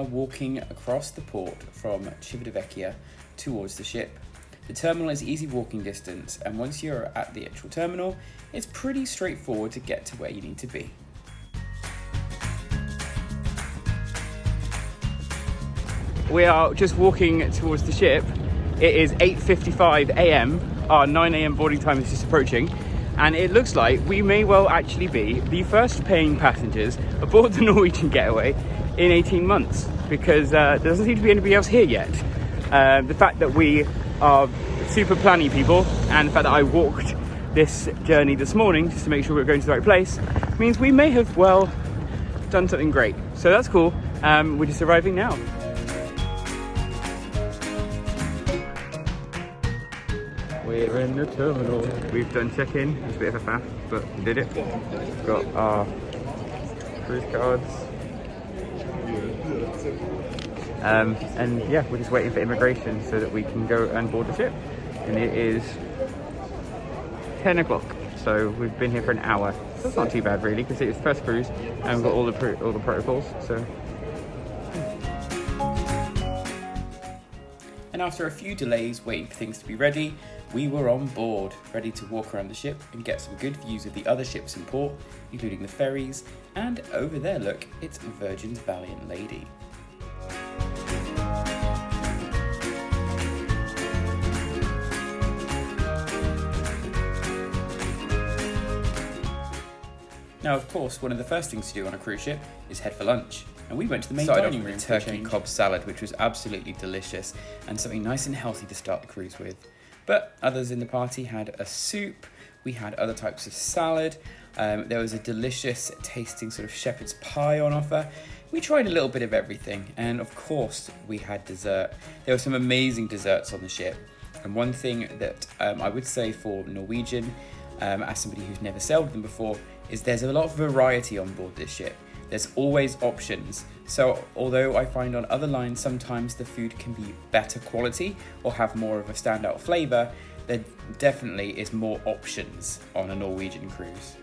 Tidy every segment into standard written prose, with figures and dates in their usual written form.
are walking across the port from Civitavecchia towards the ship. The terminal is easy walking distance, and once you're at the actual terminal, it's pretty straightforward to get to where you need to be. We are just walking towards the ship. It is 8:55 a.m. Our 9 a.m. boarding time is just approaching, and it looks like we may well actually be the first paying passengers aboard the Norwegian Getaway in 18 months, because there doesn't seem to be anybody else here yet. The fact that we are super planning people, and the fact that I walked this journey this morning just to make sure we're going to the right place, means we may have well done something great. So that's cool. We're just arriving now. We're in the terminal. We've done check-in. It's a bit of a faff, but we did it. We've got our cruise cards. And yeah, we're just waiting for immigration so that we can go and board the ship. And it is 10 o'clock, so we've been here for an hour. So that's not too bad really, because it's first cruise and we've got all the protocols. So. And after a few delays waiting for things to be ready, we were on board, ready to walk around the ship and get some good views of the other ships in port, including the ferries, and over there, look, it's Virgin's Valiant Lady. Now, of course, one of the first things to do on a cruise ship is head for lunch. And we went to the main dining room for a turkey cob salad, which was absolutely delicious, and something nice and healthy to start the cruise with. But others in the party had a soup, we had other types of salad, there was a delicious tasting sort of shepherd's pie on offer. We tried a little bit of everything, and of course we had dessert. There were some amazing desserts on the ship, and one thing that I would say for Norwegian, as somebody who's never sailed with them before, is there's a lot of variety on board this ship. There's always options. So although I find on other lines sometimes the food can be better quality or have more of a standout flavour, there definitely is more options on a Norwegian cruise.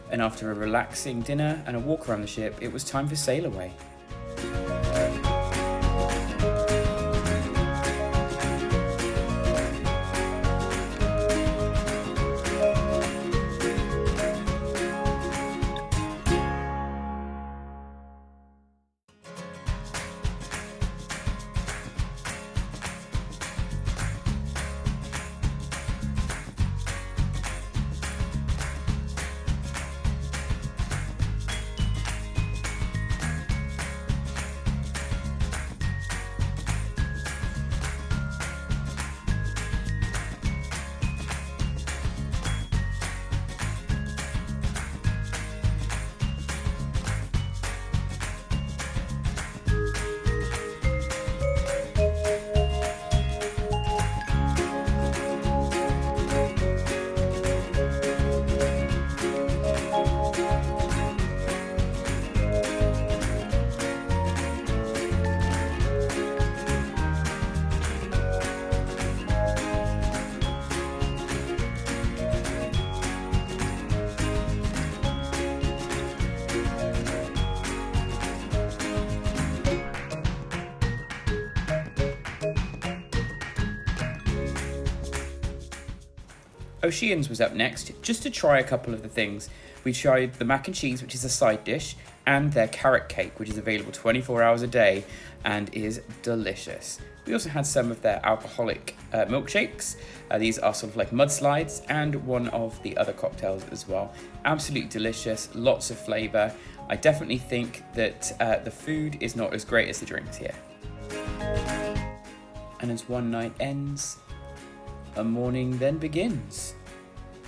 And after a relaxing dinner and a walk around the ship, it was time for sail away. Oceans was up next, just to try a couple of the things. We tried the mac and cheese, which is a side dish, and their carrot cake, which is available 24 hours a day and is delicious. We also had some of their alcoholic milkshakes. These are sort of like mudslides, and one of the other cocktails as well. Absolutely delicious, lots of flavour. I definitely think that the food is not as great as the drinks here. And as one night ends, a morning then begins,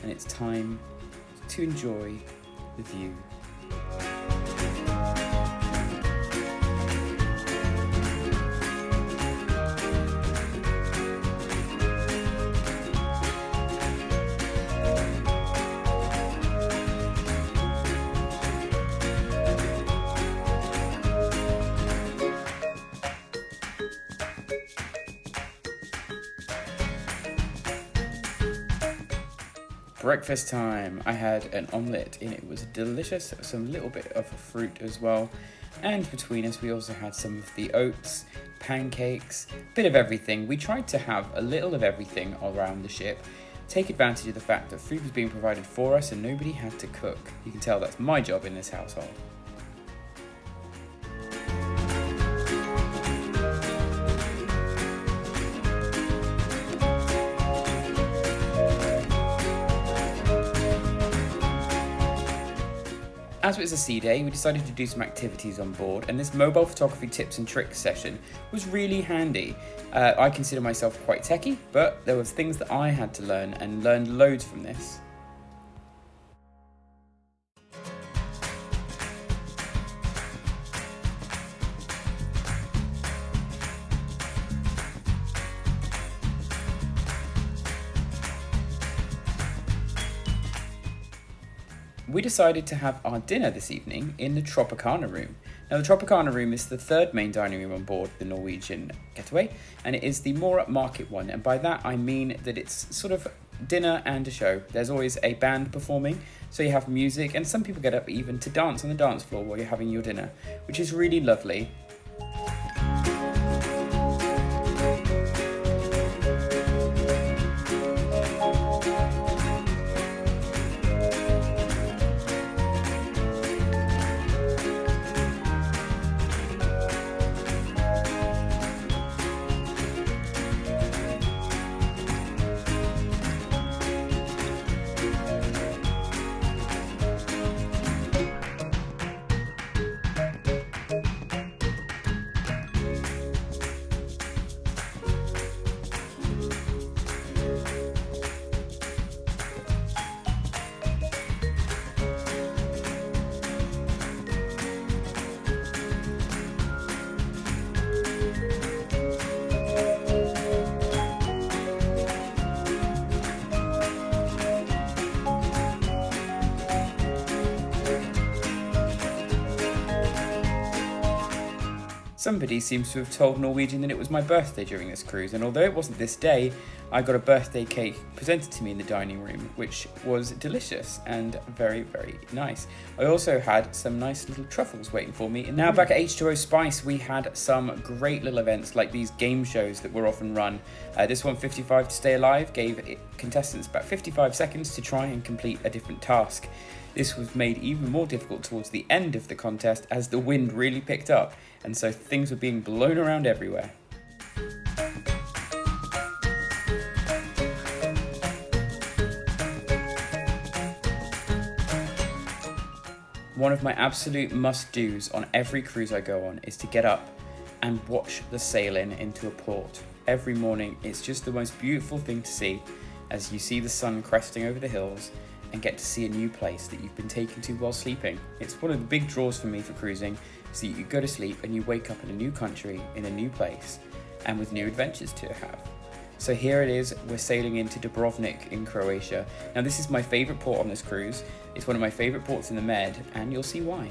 and it's time to enjoy the view. Breakfast time. I had an omelette and it was delicious. Some little bit of fruit as well. And between us, we also had some of the oats, pancakes, a bit of everything. We tried to have a little of everything around the ship, take advantage of the fact that food was being provided for us and nobody had to cook. You can tell that's my job in this household. As it was a sea day, we decided to do some activities on board, and this mobile photography tips and tricks session was really handy. I consider myself quite techie, but there was things that I had to learn and learned loads from this. We decided to have our dinner this evening in the Tropicana room. Now, the Tropicana room is the third main dining room on board the Norwegian Getaway, and it is the more upmarket one, and by that I mean that it's sort of dinner and a show. There's always a band performing, so you have music, and some people get up even to dance on the dance floor while you're having your dinner, which is really lovely. Somebody seems to have told Norwegian that it was my birthday during this cruise, and although it wasn't this day, I got a birthday cake presented to me in the dining room, which was delicious and very, very nice. I also had some nice little truffles waiting for me. And now back at H2O Spice, we had some great little events like these game shows that were often run. This one, 55 to Stay Alive, gave contestants about 55 seconds to try and complete a different task. This was made even more difficult towards the end of the contest as the wind really picked up, and so things were being blown around everywhere. One of my absolute must-dos on every cruise I go on is to get up and watch the sailing into a port. Every morning, it's just the most beautiful thing to see as you see the sun cresting over the hills and get to see a new place that you've been taken to while sleeping. It's one of the big draws for me for cruising, so you go to sleep and you wake up in a new country, in a new place, and with new adventures to have. So here it is, we're sailing into Dubrovnik in Croatia. Now this is my favourite port on this cruise. It's one of my favourite ports in the Med, and you'll see why.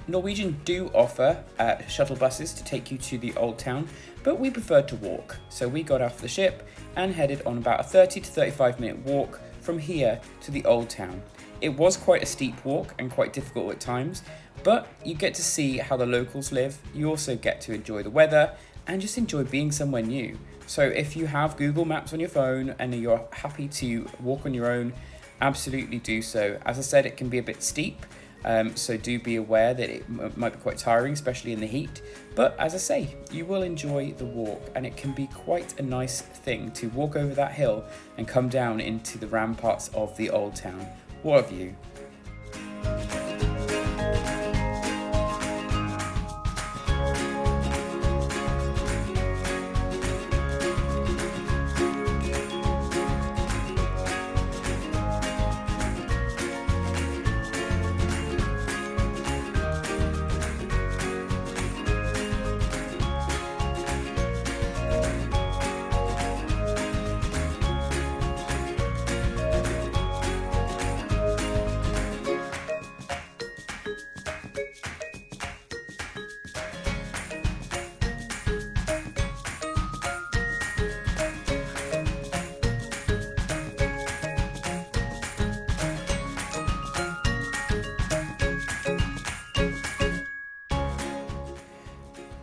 Norwegian do offer shuttle buses to take you to the Old Town, but we preferred to walk. So we got off the ship and headed on about a 30 to 35 minute walk from here to the Old Town. It was quite a steep walk and quite difficult at times, but you get to see how the locals live. You also get to enjoy the weather and just enjoy being somewhere new. So if you have Google Maps on your phone and you're happy to walk on your own, absolutely do so. As I said, it can be a bit steep, So do be aware that it might be quite tiring, especially in the heat. But as I say, you will enjoy the walk, and it can be quite a nice thing to walk over that hill and come down into the ramparts of the old town. What a view!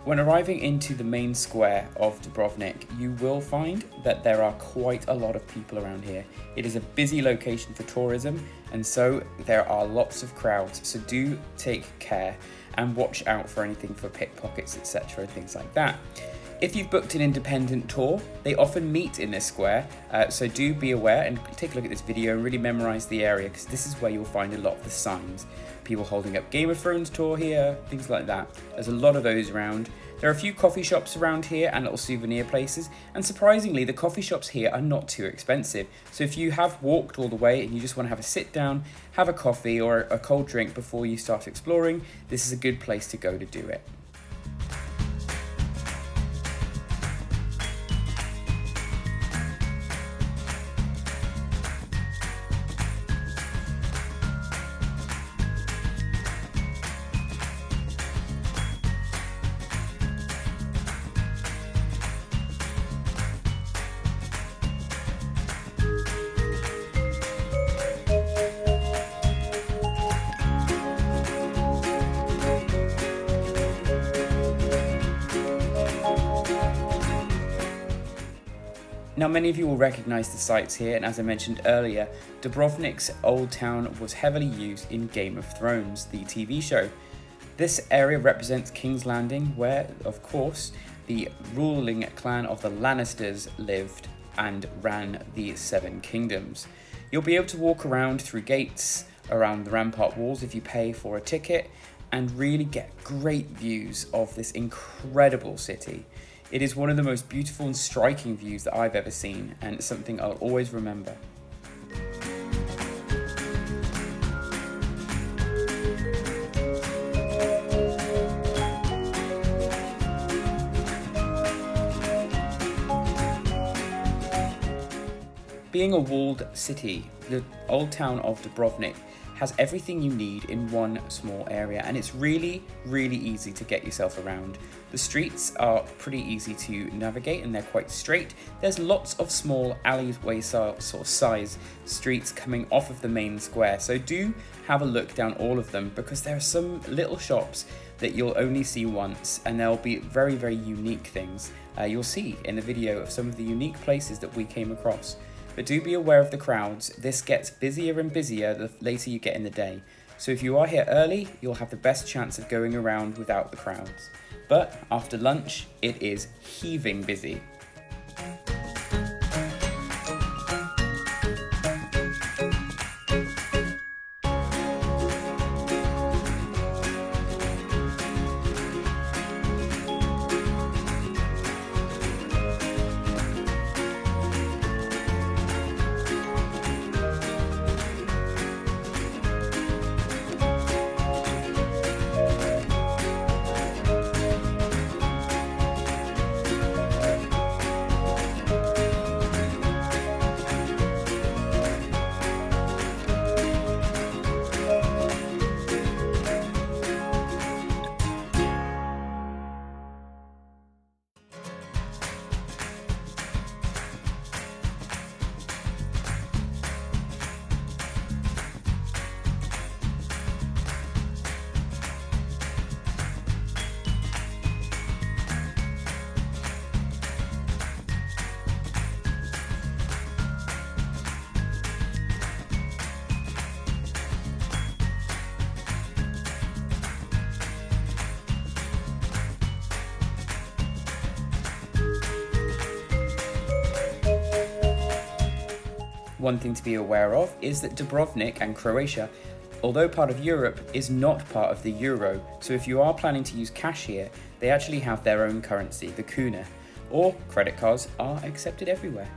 When arriving into the main square of Dubrovnik, you will find that there are quite a lot of people around here. It is a busy location for tourism, and so there are lots of crowds, so do take care and watch out for anything for pickpockets, etc. and things like that. If you've booked an independent tour, they often meet in this square, so do be aware and take a look at this video and really memorise the area, because this is where you'll find a lot of the signs. People holding up Game of Thrones tour here, things like that. There's a lot of those around. There are a few coffee shops around here and little souvenir places, and surprisingly the coffee shops here are not too expensive. So if you have walked all the way and you just want to have a sit down, have a coffee or a cold drink before you start exploring, this is a good place to go to do it. Now, many of you will recognise the sights here, and as I mentioned earlier, Dubrovnik's old town was heavily used in Game of Thrones, the TV show. This area represents King's Landing, where, of course, the ruling clan of the Lannisters lived and ran the Seven Kingdoms. You'll be able to walk around through gates, around the rampart walls if you pay for a ticket, and really get great views of this incredible city. It is one of the most beautiful and striking views that I've ever seen, and it's something I'll always remember. Being a walled city, the old town of Dubrovnik has everything you need in one small area, and it's really easy to get yourself around. The streets are pretty easy to navigate and they're quite straight. There's lots of small alleyway sort of size streets coming off of the main square, so do have a look down all of them, because there are some little shops that you'll only see once, and there'll be very unique things you'll see in the video of some of the unique places that we came across. But do be aware of the crowds. This gets busier and busier the later you get in the day. So if you are here early, you'll have the best chance of going around without the crowds. But after lunch, it is heaving busy. one thing to be aware of is that Dubrovnik and Croatia, although part of Europe, is not part of the euro, so if you are planning to use cash here, they actually have their own currency, the kuna, or credit cards are accepted everywhere.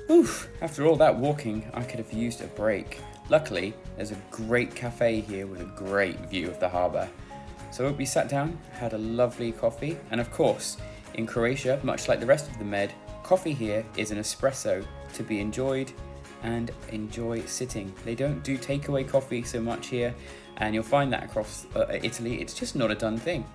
Oof, after all that walking, I could have used a break. Luckily, there's a great cafe here with a great view of the harbour. So we sat down, had a lovely coffee, and of course, in Croatia, much like the rest of the Med, coffee here is an espresso to be enjoyed and enjoy sitting. They don't do takeaway coffee so much here, and you'll find that across Italy, it's just not a done thing.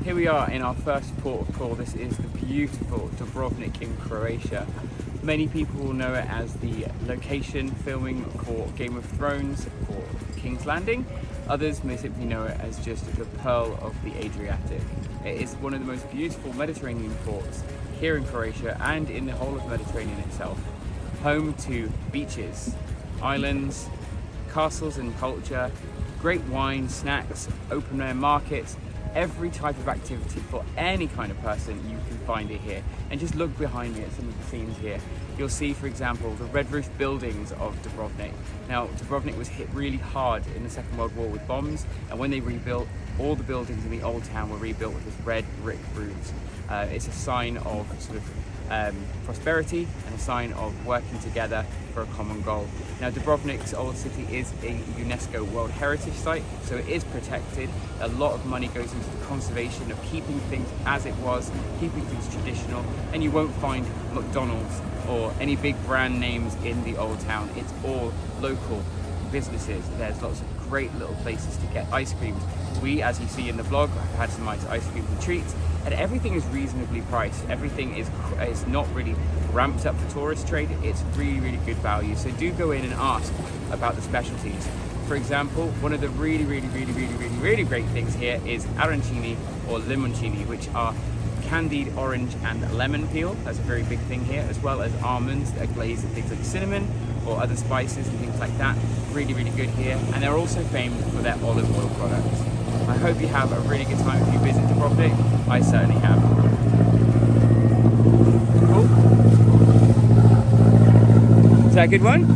Here we are in our first port of call. This is the beautiful Dubrovnik in Croatia. Many people will know it as the location filming for Game of Thrones for King's Landing. Others may simply know it as just the Pearl of the Adriatic. It is one of the most beautiful Mediterranean ports here in Croatia and in the whole of the Mediterranean itself. Home to beaches, islands, castles and culture, great wine, snacks, open air markets, every type of activity for any kind of person you can find it here. And just look behind me at some of the scenes here. You'll see, for example, the red roof buildings of Dubrovnik. Now, Dubrovnik was hit really hard in the Second World War with bombs, and when they rebuilt, all the buildings in the old town were rebuilt with this red brick roofs. It's a sign of sort of prosperity and a sign of working together for a common goal. Now, Dubrovnik's old city is a UNESCO World Heritage Site, so it is protected. A lot of money goes into the conservation of keeping things as it was, keeping things traditional, and you won't find McDonald's or any big brand names in the old town. It's all local businesses. There's lots of great little places to get ice creams. We, as you see in the vlog, have had some nice ice cream and treats, and everything is reasonably priced. Everything is not really ramped up for tourist trade. It's really, really good value. So do go in and ask about the specialties. For example, one of the really great things here is arancini or limoncini, which are candied orange and lemon peel. That's a very big thing here, as well as almonds that are glazed with things like cinnamon or other spices and things like that. Really, really good here. And they're also famed for their olive oil products. I hope you have a really good time if you visit Dubrovnik. I certainly have. Cool. Is that a good one?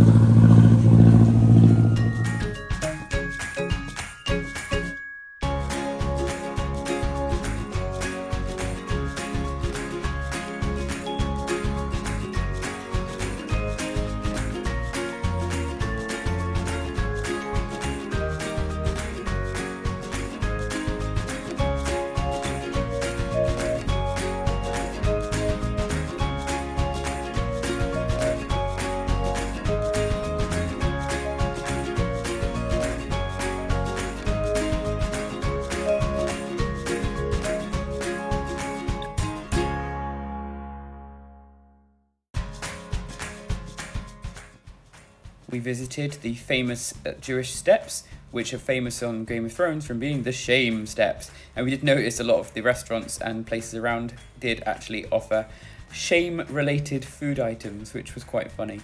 we visited the famous Jewish steps, which are famous on Game of Thrones from being the shame steps. And we did notice a lot of the restaurants and places around did actually offer shame-related food items, which was quite funny.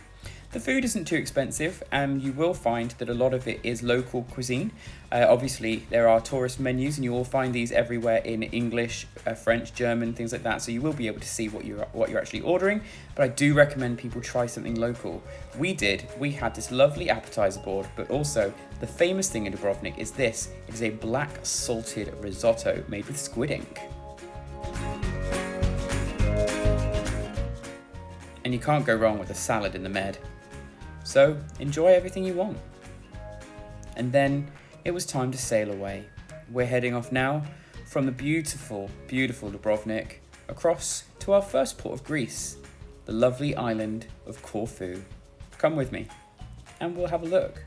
The food isn't too expensive, and you will find that a lot of it is local cuisine. Obviously, there are tourist menus, and you will find these everywhere in English, French, German, things like that. So you will be able to see what you're actually ordering. But I do recommend people try something local. We had this lovely appetizer board, but also the famous thing in Dubrovnik is this. It is a black salted risotto made with squid ink. And you can't go wrong with a salad in the Med. So enjoy everything you want. And then it was time to sail away. We're heading off now from the beautiful, beautiful Dubrovnik across to our first port of Greece, the lovely island of Corfu. Come with me and we'll have a look.